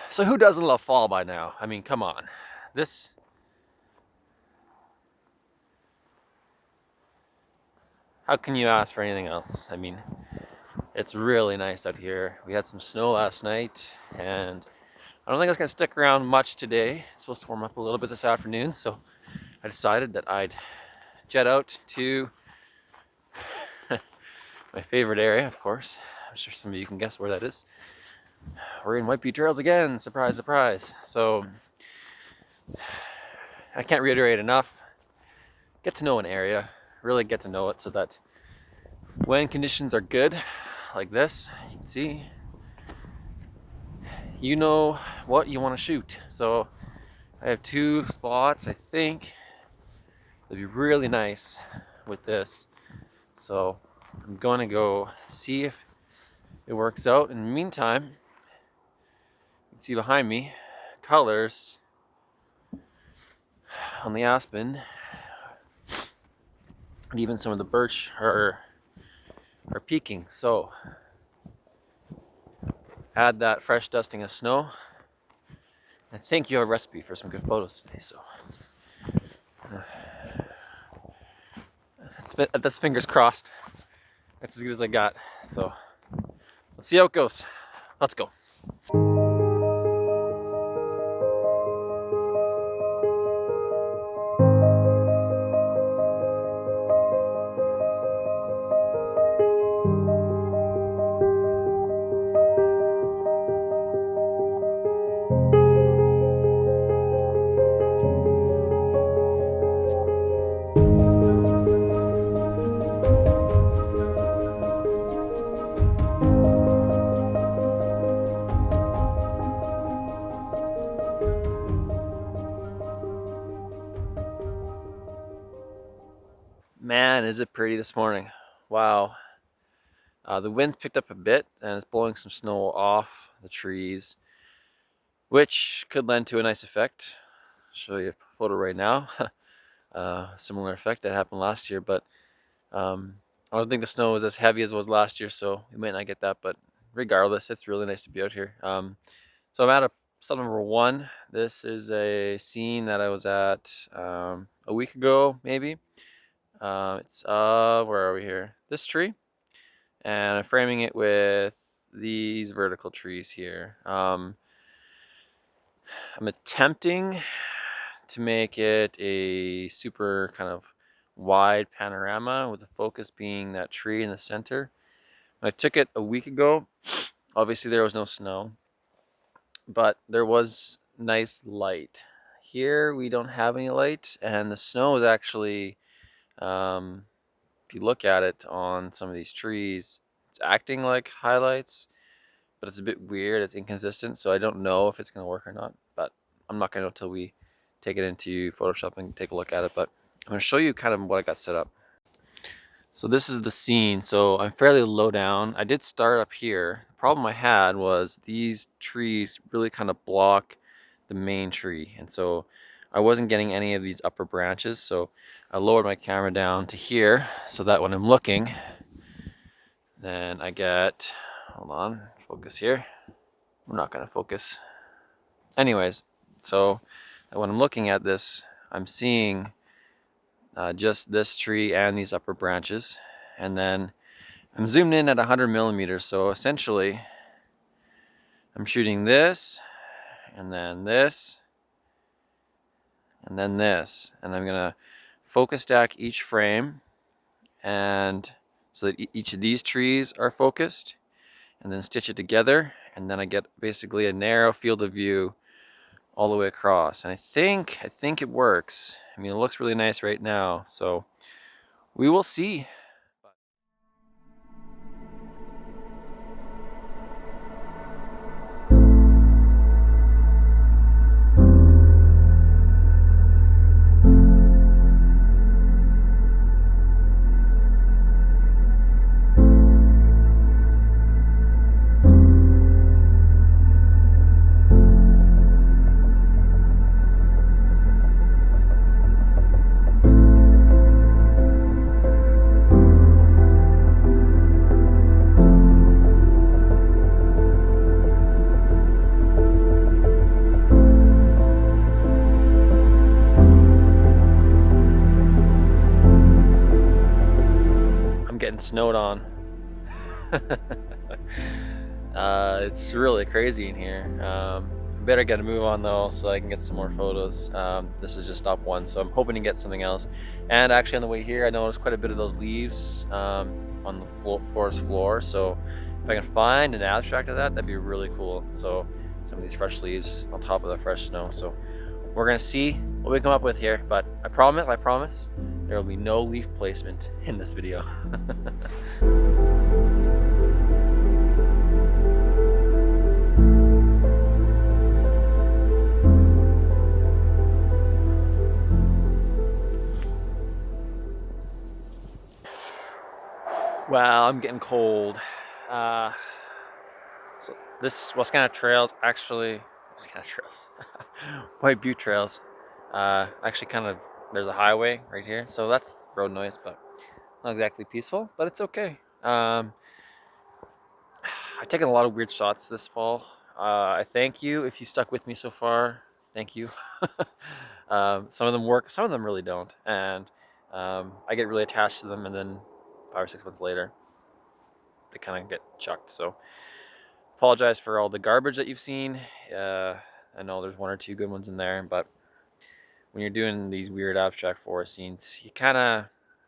So who doesn't love fall by now? I mean, come on. This, how can you ask for anything else? I mean, it's really nice out here. We had some snow last night, and I don't think it's gonna stick around much today. It's supposed to warm up a little bit this afternoon, so I decided that I'd jet out to my favorite area, of course. I'm sure some of you can guess where that is. We're in White Butte Trails again, surprise, surprise. So I can't reiterate enough. Get to know an area, really get to know it, so that when conditions are good, like this, you can see, you know what you want to shoot. So I have two spots I think that'd be really nice with this. So I'm going to go see if it works out. In the meantime, you can see behind me colors on the aspen, and even some of the birch are peaking. So add that fresh dusting of snow. I think you have a recipe for some good photos today. So that's fingers crossed. That's as good as I got. So let's see how it goes. Let's go. Man, is it pretty this morning. Wow. The wind's picked up a bit and it's blowing some snow off the trees, which could lend to a nice effect. I'll show you a photo right now. Similar effect that happened last year, but I don't think the snow was as heavy as it was last year, so we might not get that, but regardless, it's really nice to be out here. So I'm at a stop number 1. This is a scene that I was at a week ago, maybe. It's where are we here? This tree, and I'm framing it with these vertical trees here. I'm attempting to make it a super kind of wide panorama with the focus being that tree in the center. When I took it a week ago, obviously there was no snow, but there was nice light. Here we don't have any light, and the snow is actually, if you look at it on some of these trees, it's acting like highlights, but it's a bit weird, it's inconsistent, so I don't know if it's going to work or not, but I'm not going to know until we take it into Photoshop and take a look at it. But I'm going to show you kind of what I got set up. So this is the scene. So I'm fairly low down. I did start up here. The problem I had was these trees really kind of block the main tree, and so I wasn't getting any of these upper branches, so I lowered my camera down to here so that when I'm looking, then I get, hold on, focus here. We're not going to focus. Anyways, so when I'm looking at this, I'm seeing just this tree and these upper branches, and then I'm zoomed in at 100 millimeters, so essentially I'm shooting this, and then this, and then this, and I'm gonna focus stack each frame, and so that each of these trees are focused, and then stitch it together, and then I get basically a narrow field of view all the way across. And I think it works. I mean, it looks really nice right now, so we will see. snowed on. It's really crazy in here. Better get a move on though so I can get some more photos. This is just stop one, so I'm hoping to get something else. And actually on the way here I noticed quite a bit of those leaves on the forest floor, so if I can find an abstract of that, that'd be really cool. So some of these fresh leaves on top of the fresh snow. So we're gonna see what we come up with here, but I promise there will be no leaf placement in this video. Wow, I'm getting cold. So this Wascana Trails, actually, Wascana Trails, White Butte Trails, actually kind of, there's a highway right here, so that's road noise, but not exactly peaceful, but it's okay. I've taken a lot of weird shots this fall. I thank you if you stuck with me so far. Thank you. Some of them work, some of them really don't, and I get really attached to them, and then 5 or 6 months later they kind of get chucked. So apologize for all the garbage that you've seen. I know there's 1 or 2 good ones in there, but when you're doing these weird abstract forest scenes, you kind of,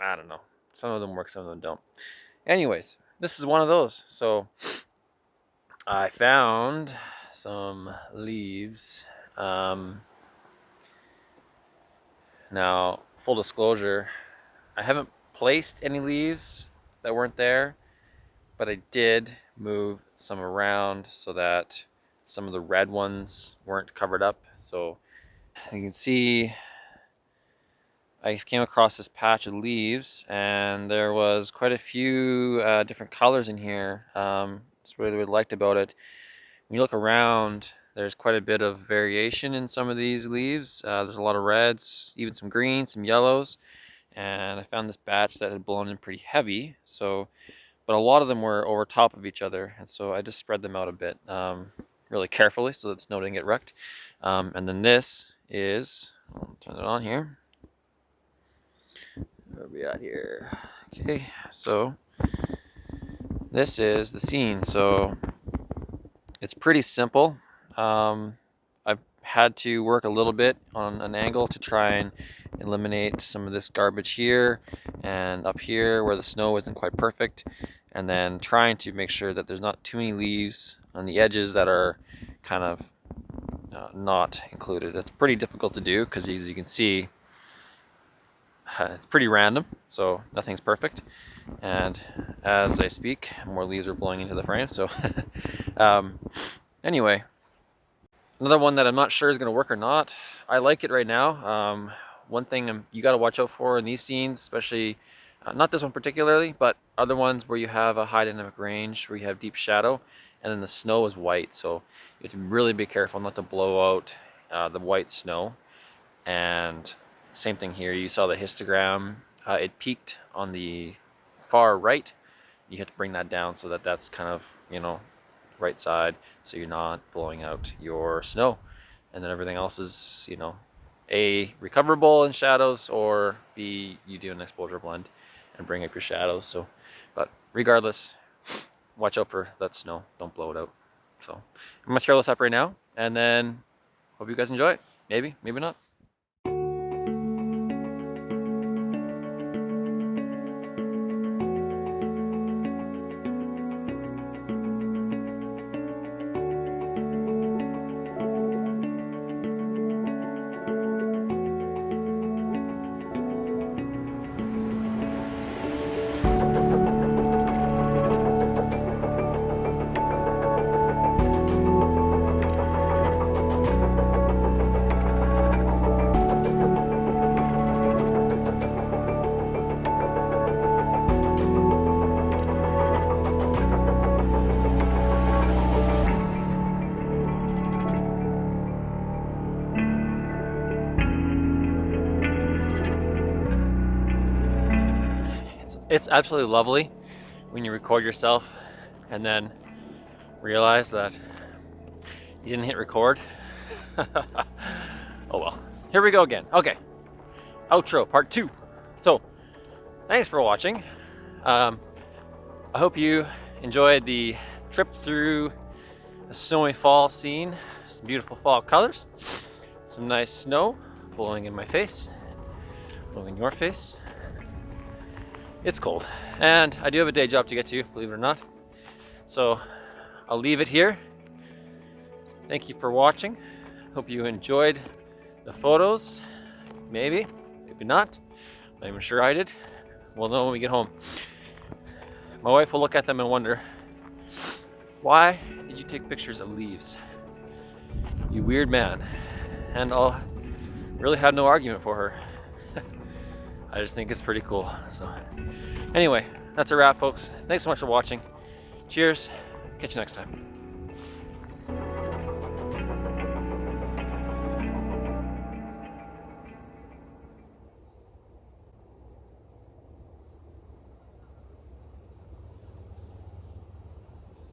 I don't know, some of them work, some of them don't. Anyways, this is one of those. So I found some leaves. Now, full disclosure, I haven't placed any leaves that weren't there, but I did move some around so that some of the red ones weren't covered up. So you can see I came across this patch of leaves, and there was quite a few different colors in here. That's what I really liked about it. When you look around, there's quite a bit of variation in some of these leaves. There's a lot of reds, even some greens, some yellows, and I found this batch that had blown in pretty heavy. So, but a lot of them were over top of each other, and so I just spread them out a bit, really carefully, so that snow didn't get wrecked. And then this is, I'll turn it on here. Where are we at here? Okay, so this is the scene. So it's pretty simple. I've had to work a little bit on an angle to try and eliminate some of this garbage here and up here where the snow isn't quite perfect, and then trying to make sure that there's not too many leaves on the edges that are kind of not included. It's pretty difficult to do because, as you can see, it's pretty random, so nothing's perfect. And as I speak, more leaves are blowing into the frame. So anyway, another one that I'm not sure is going to work or not. I like it right now. One thing you got to watch out for in these scenes, especially not this one particularly, but other ones where you have a high dynamic range, where you have deep shadow, and then the snow is white. So you have to really be careful not to blow out the white snow. And same thing here. You saw the histogram. It peaked on the far right. You have to bring that down so that that's kind of, you know, right side, so you're not blowing out your snow. And then everything else is, you know, A, recoverable in shadows, or B, you do an exposure blend and bring up your shadows. So, but regardless, watch out for that snow. Don't blow it out. So I'm gonna throw this up right now, and then hope you guys enjoy it. Maybe, maybe not. It's absolutely lovely when you record yourself and then realize that you didn't hit record. Oh well. Here we go again. Okay. Outro part 2. So, thanks for watching. I hope you enjoyed the trip through a snowy fall scene. Some beautiful fall colors, some nice snow blowing in my face, blowing in your face. It's cold, and I do have a day job to get to, believe it or not. So I'll leave it here. Thank you for watching. Hope you enjoyed the photos. Maybe, maybe not. Not even sure I did. We'll know when we get home. My wife will look at them and wonder, why did you take pictures of leaves? You weird man. And I'll really have no argument for her. I just think it's pretty cool. So anyway, that's a wrap, folks. Thanks so much for watching. Cheers. Catch you next time.